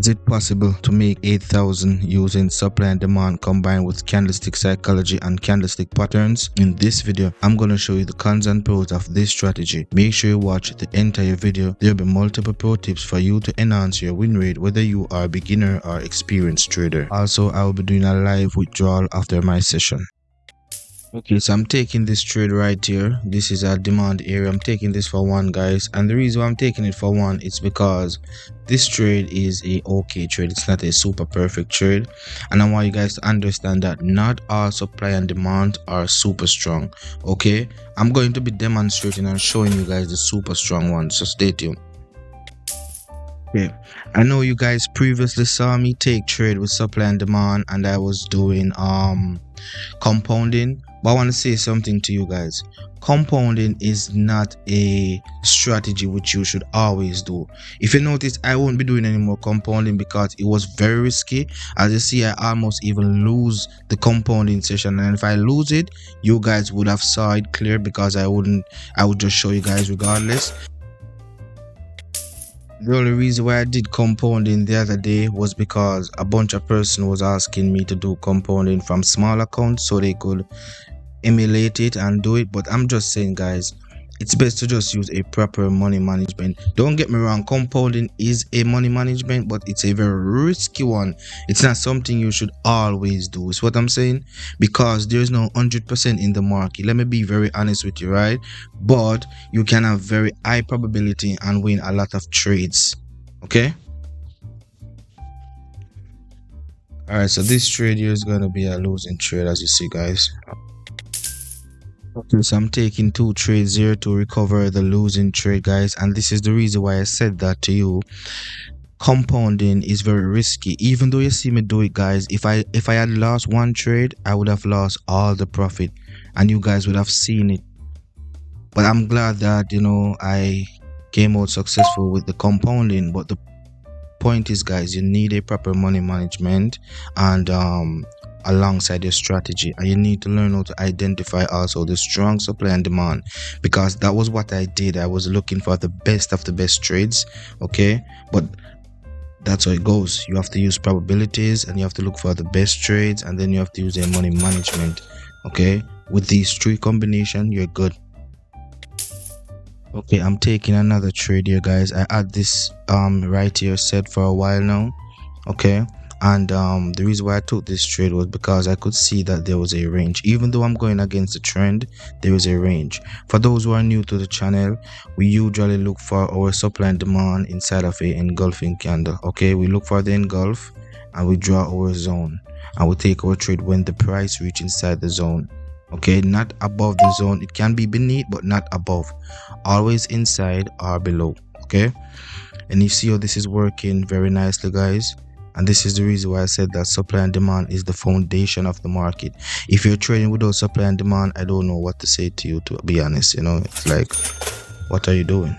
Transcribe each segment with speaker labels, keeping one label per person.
Speaker 1: Is it possible to make 8,000 using supply and demand combined with candlestick psychology and candlestick patterns? In this video, I'm going to show you the cons and pros of this strategy. Make sure you watch the entire video. There will be multiple pro tips for you to enhance your win rate whether you are a beginner or experienced trader. Also, I will be doing a live withdrawal after my session. Okay, so I'm taking this trade right here. This is a demand area. I'm taking this for one, guys, and the reason why I'm taking it for one is because this trade is a okay trade. It's not a super perfect trade, and I want you guys to understand that not all supply and demand are super strong. Okay, I'm going to be demonstrating and showing you guys the super strong ones, so stay tuned. Okay, I know you guys previously saw me take trade with supply and demand, and I was doing compounding, but I want to say something to you guys. Compounding is not a strategy which you should always do. If you notice, I won't be doing any more compounding because it was very risky. As you see, I almost even lose the compounding session, and if I lose it, you guys would have saw it clear because I would just show you guys regardless. The only reason why I did compounding the other day was because a bunch of person was asking me to do compounding from small accounts so they could emulate it and do it. But I'm just saying, guys, it's best to just use a proper money management. Don't get me wrong, compounding is a money management, but it's a very risky one. It's not something you should always do, is what I'm saying, because there's no 100% in the market. Let me be very honest with you, right? But you can have very high probability and win a lot of trades. Okay, all right, so this trade here is going to be a losing trade, as you see, guys. Okay, so I'm taking 2 trades here to recover the losing trade, guys, and this is the reason why I said that to you. Compounding is very risky. Even though you see me do it, guys, if I had lost one trade, I would have lost all the profit and you guys would have seen it. But I'm glad that, you know, I came out successful with the compounding. But the point is, guys, you need a proper money management and alongside your strategy, and you need to learn how to identify also the strong supply and demand, because that was what I did. I was looking for the best of the best trades. Okay, but that's how it goes. You have to use probabilities and you have to look for the best trades, and then you have to use a money management. Okay, with these 3 combination, you're good. Okay, I'm taking another trade here, guys. I had this right here set for a while now. Okay, and the reason why I took this trade was because I could see that there was a range. Even though I'm going against the trend, there is a range. For those who are new to the channel, we usually look for our supply and demand inside of a engulfing candle. Okay, we look for the engulf and we draw our zone, and we take our trade when the price reach inside the zone. Okay, not above the zone. It can be beneath, but not above. Always inside or below. Okay, and you see how this is working very nicely, guys. And this is the reason why I said that supply and demand is the foundation of the market. If you're trading without supply and demand, I don't know what to say to you, to be honest. You know, it's like, what are you doing?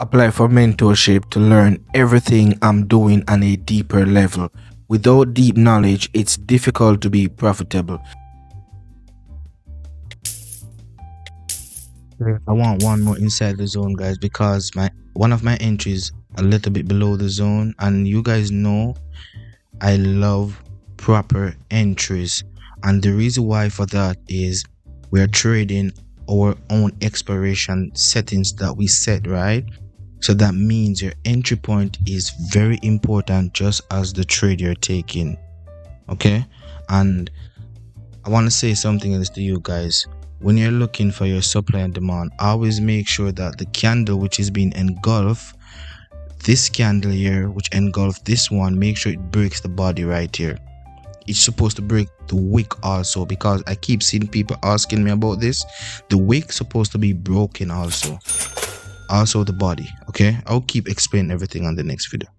Speaker 1: Apply for mentorship to learn everything I'm doing on a deeper level. Without deep knowledge, it's difficult to be profitable. I want one more inside the zone, guys, because one of my entries a little bit below the zone, and you guys know I love proper entries, and the reason why for that is we're trading our own expiration settings that we set, right? So that means your entry point is very important, just as the trade you're taking. Okay, and I want to say something else to you guys. When you're looking for your supply and demand, always make sure that the candle which is being engulfed, this candle here which engulfed this one, make sure it breaks the body right here. It's supposed to break the wick also, because I keep seeing people asking me about this. The wick supposed to be broken also the body. Okay, I'll keep explaining everything on the next video.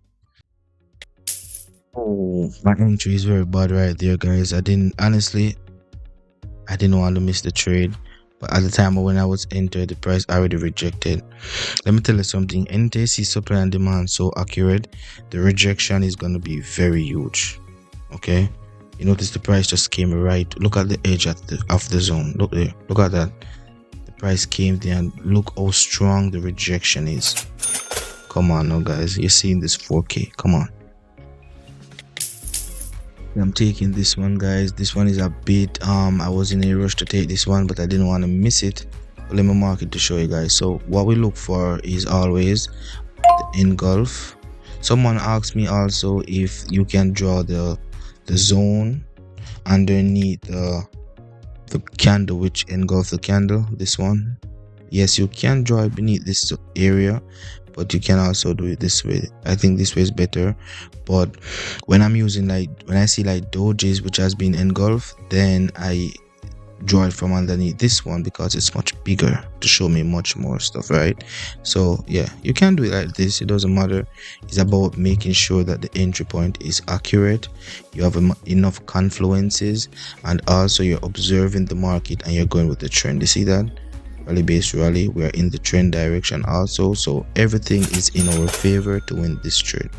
Speaker 1: Oh, my entry is very bad right there, guys. I didn't want to miss the trade, but at the time when I was entered, the price already rejected. Let me tell you something, anytime you see supply and demand so accurate, the rejection is going to be very huge. Okay, you notice the price just came right. Look at the edge of the zone. Look there, look at that. The price came there, and look how strong the rejection is. Come on now, guys, you're seeing this 4K. Come on, I'm taking this one, guys. This one is a bit I was in a rush to take this one, but I didn't want to miss it. But let me mark it to show you guys. So what we look for is always the engulf. Someone asked me also if you can draw the zone underneath the candle which engulf the candle. This one, yes, you can draw it beneath this area, but you can also do it this way. I think this way is better, but when I'm using, like, when I see like dojis which has been engulfed, then I draw it from underneath this one because it's much bigger to show me much more stuff, right? So yeah, you can do it like this, it doesn't matter. It's about making sure that the entry point is accurate, you have enough confluences, and also you're observing the market and you're going with the trend. You see that rally based rally, we are in the trend direction also, so everything is in our favor to win this trade.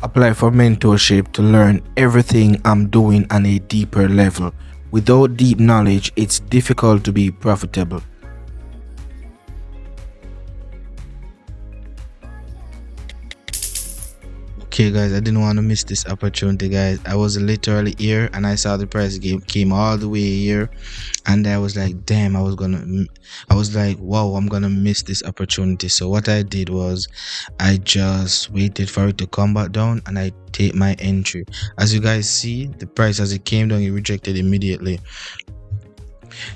Speaker 1: Apply for mentorship to learn everything I'm doing on a deeper level. Without deep knowledge, it's difficult to be profitable. Okay guys, I didn't want to miss this opportunity, guys. I was literally here and I saw the price came all the way here, and I was like, damn, I was like, wow, I'm gonna miss this opportunity. So what I did was I just waited for it to come back down and I take my entry. As you guys see, the price as it came down, it rejected immediately.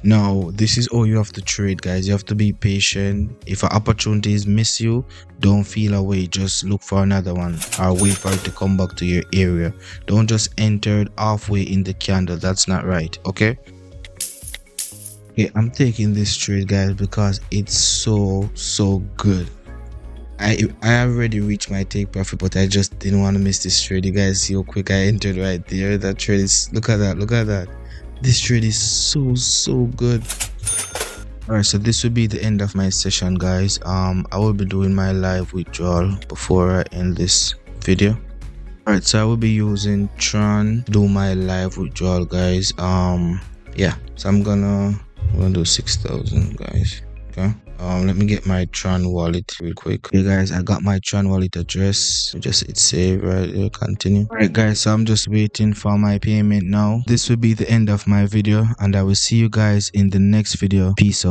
Speaker 1: Now this is all you have to trade, guys. You have to be patient. If opportunities miss you, don't feel away, just look for another one or wait for it to come back to your area. Don't just enter halfway in the candle, that's not right. Okay, I'm taking this trade, guys, because it's so good. I already reached my take profit, but I just didn't want to miss this trade. You guys see how quick I entered right there? That trade is, look at that, look at that. This trade is so good. All right, so this will be the end of my session, guys. I will be doing my live withdrawal before I end this video. All right, so I will be using Tron to do my live withdrawal, guys. Yeah, so I'm gonna do 6,000, guys. Okay, let me get my Tron wallet real quick. Okay guys, I got my Tron wallet address. Just hit save right there, continue. All right guys, so I'm just waiting for my payment now. This will be the end of my video and I will see you guys in the next video. Peace out.